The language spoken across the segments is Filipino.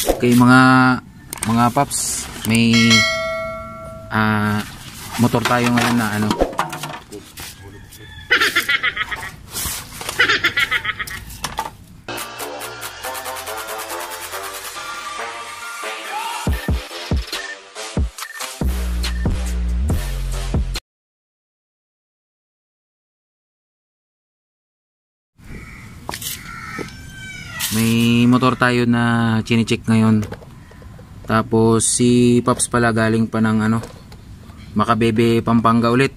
Okay mga paps, may motor tayo ngayon na ano. May motor tayo na chine-check ngayon. Tapos si Paps pala galing pa ng ano, Makabebe, Pampanga ulit.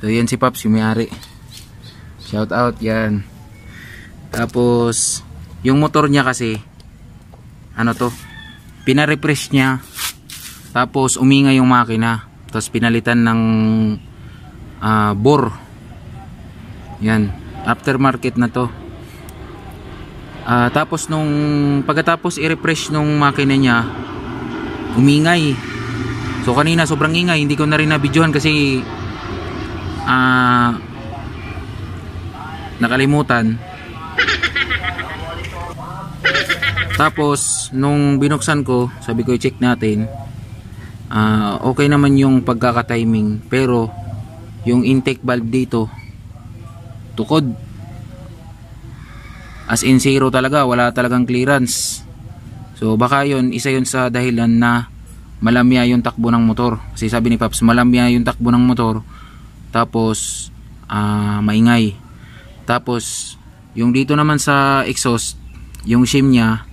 So yan si Paps, yung may-ari. Shout out yan. Tapos yung motor niya kasi ano to, pina-refresh niya. Tapos umingay yung makina. Tapos pinalitan ng bore. Yan, aftermarket na to. Tapos nung pagkatapos i-refresh nung makina niya, umingay. So kanina sobrang ingay, hindi ko na rin na-videohan kasi nakalimutan. Tapos nung binuksan ko, sabi ko i-check natin. Okay naman yung pagkaka-timing, pero yung intake valve dito tukod. As in zero talaga, wala talagang clearance. So baka yun, isa yun sa dahilan na malamya yung takbo ng motor. Kasi sabi ni Paps, malamya yung takbo ng motor. Tapos maingay. Tapos yung dito naman sa exhaust, yung shim niya,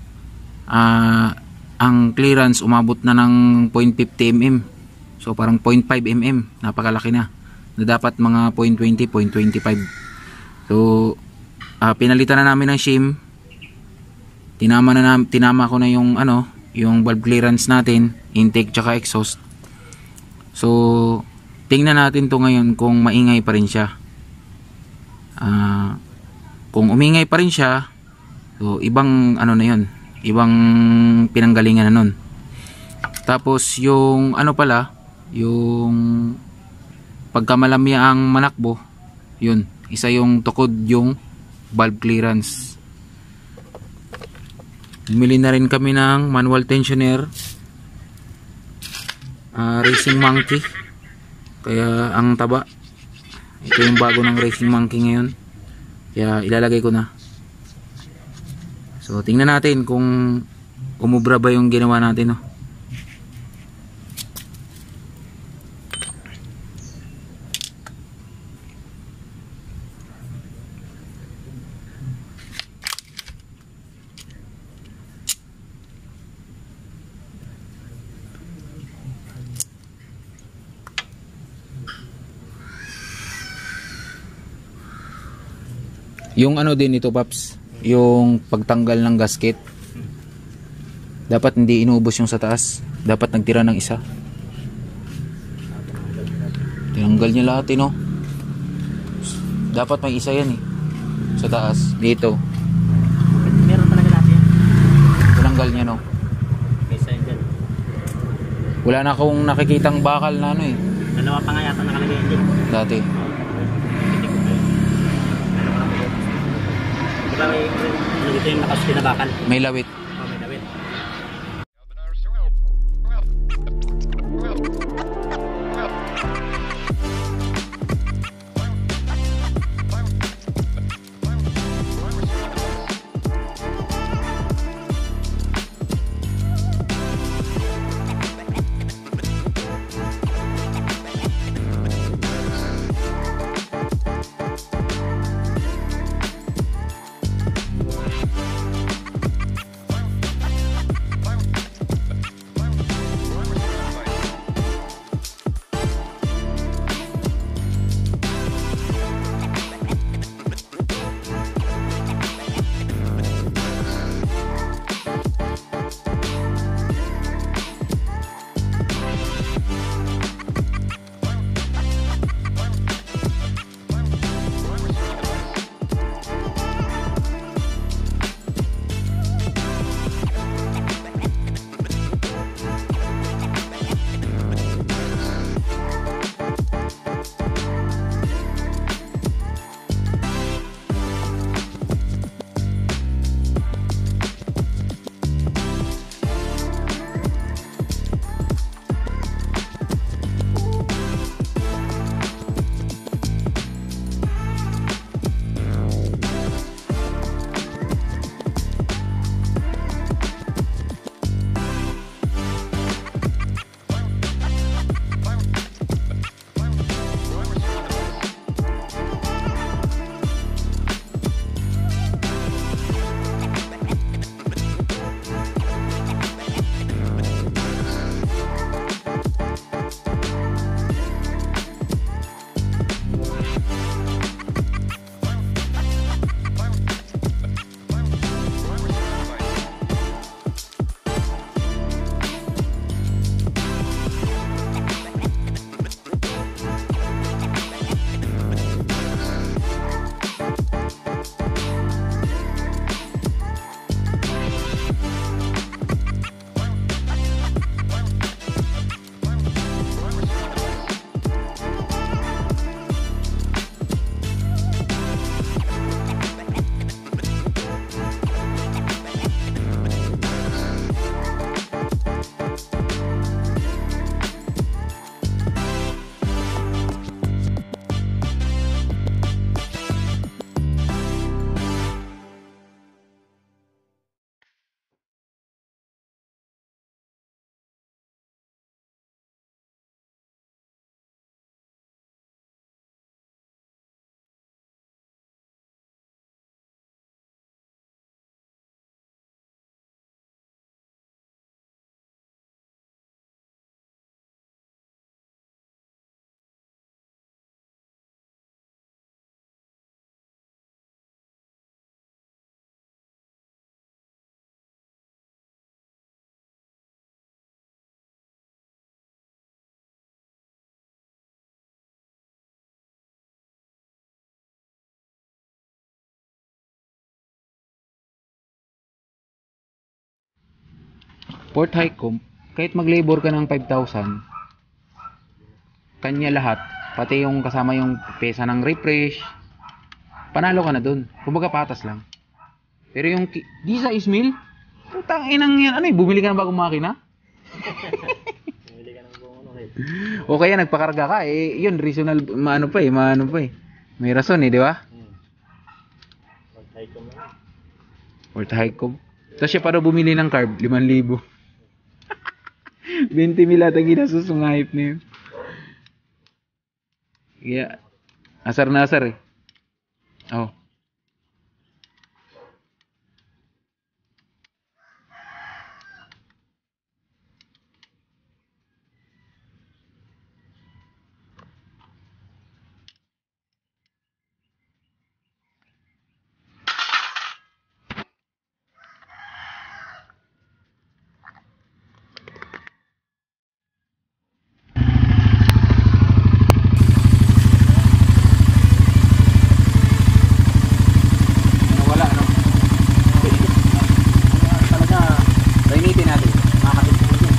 ang clearance umabot na ng 0.50 mm. So parang 0.5 mm, napakalaki na. Na dapat mga 0.20, 0.25. So pinalitan na namin ng shim. Tinama ko na yung ano, yung valve clearance natin, intake tsaka exhaust. So tingnan natin to ngayon kung maingay pa rin siya. Kung umingay pa rin siya, so ibang ano na yun, ibang pinanggalingan na nun. Tapos yung ano pala, yung pagkamalamya ang manakbo, yun, isa yung tukod yung valve clearance. Bumili na rin kami ng manual tensioner, Racing Monkey, kaya ang taba. Ito yung bago ng Racing Monkey ngayon, kaya ilalagay ko na. So tingnan natin kung umubra ba yung ginawa natin, no? Yung ano din ito, Paps, yung pagtanggal ng gasket, dapat hindi inubos yung sa taas, dapat nagtira ng isa. Tinanggal niya lahat, no? Dapat may isa yan sa taas, dito. Meron talaga lahat yan. Tinanggal niya, no? Isa yan dyan. Wala na akong nakikitang bakal na ano Dalawa pa nga yata nakalagay yan dyan dati. Diba may dito yung nakasinabakan? May lawit. May lawit. Port Highcomb, kahit mag-labor ka ng 5,000, kanya lahat, pati yung kasama yung pesa ng refresh, panalo ka na dun. Kumbaga patas lang. Pero yung di sa Ismail, putang inang yan. Ano bumili ka ng bagong makina? Bumili ka ng buong ano eh. O kaya nagpakarga ka, yun, reasonable, maano pa eh. May rason di ba? Pag-try ko na. Port Highcomb. Tapos siya para bumili ng carb, 5,000. 20,000 ata ginastos ng hype na yun. Kaya, asar na asar eh. Oh. Wala, no? Talaga, Painitin natin. makakabit ko yun.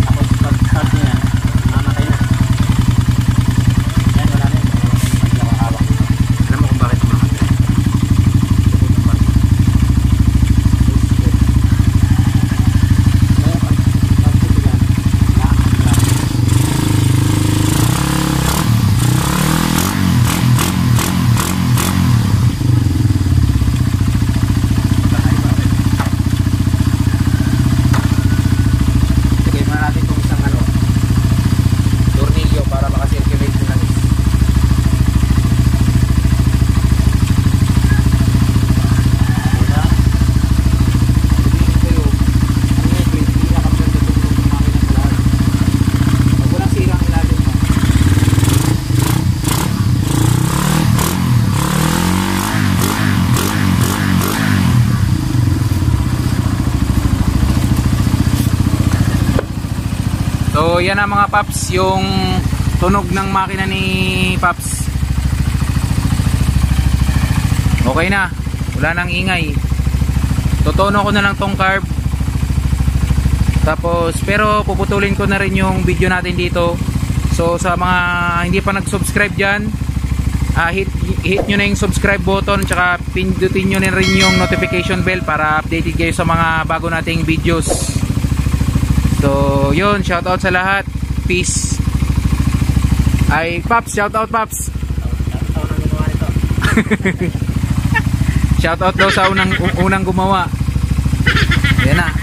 Tapos pag-start niya, mamatay na. Yan, wala na yun. Pag-hawak. Alam mo kung bakit umamatay? Lagay muna natin itong isang tornilyo para makasirculate yung langis. Una, sabihin kayo, ano yun, 20 na kami natutulog ng makina sa lahat. Pag walang sirang ilalim mo, so yan na mga paps, yung tunog ng makina ni Paps. Okay na, wala nang ingay. Tutono ko na lang tong carb. Tapos pero puputulin ko na rin yung video natin dito. So sa mga hindi pa nag-subscribe dyan, hit nyo na yung subscribe button, tsaka pindutin nyo na rin yung notification bell para updated kayo sa mga bago nating videos. So yun, shoutout sa lahat. Peace. Ay Paps, shoutout Paps. Ito nang gumawa nito. Shoutout daw sa unang gumawa. Yan na.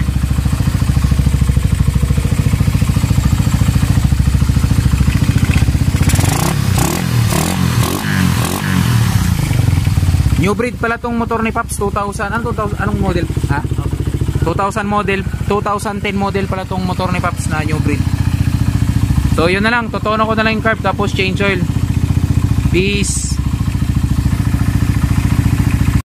New breed pala tong motor ni Paps, 2000. Anong model? Ha? 2000 model, 2010 model pala tong motor ni Paps na new breed. So yun na lang, totono ko na lang yung carb tapos change oil. Peace.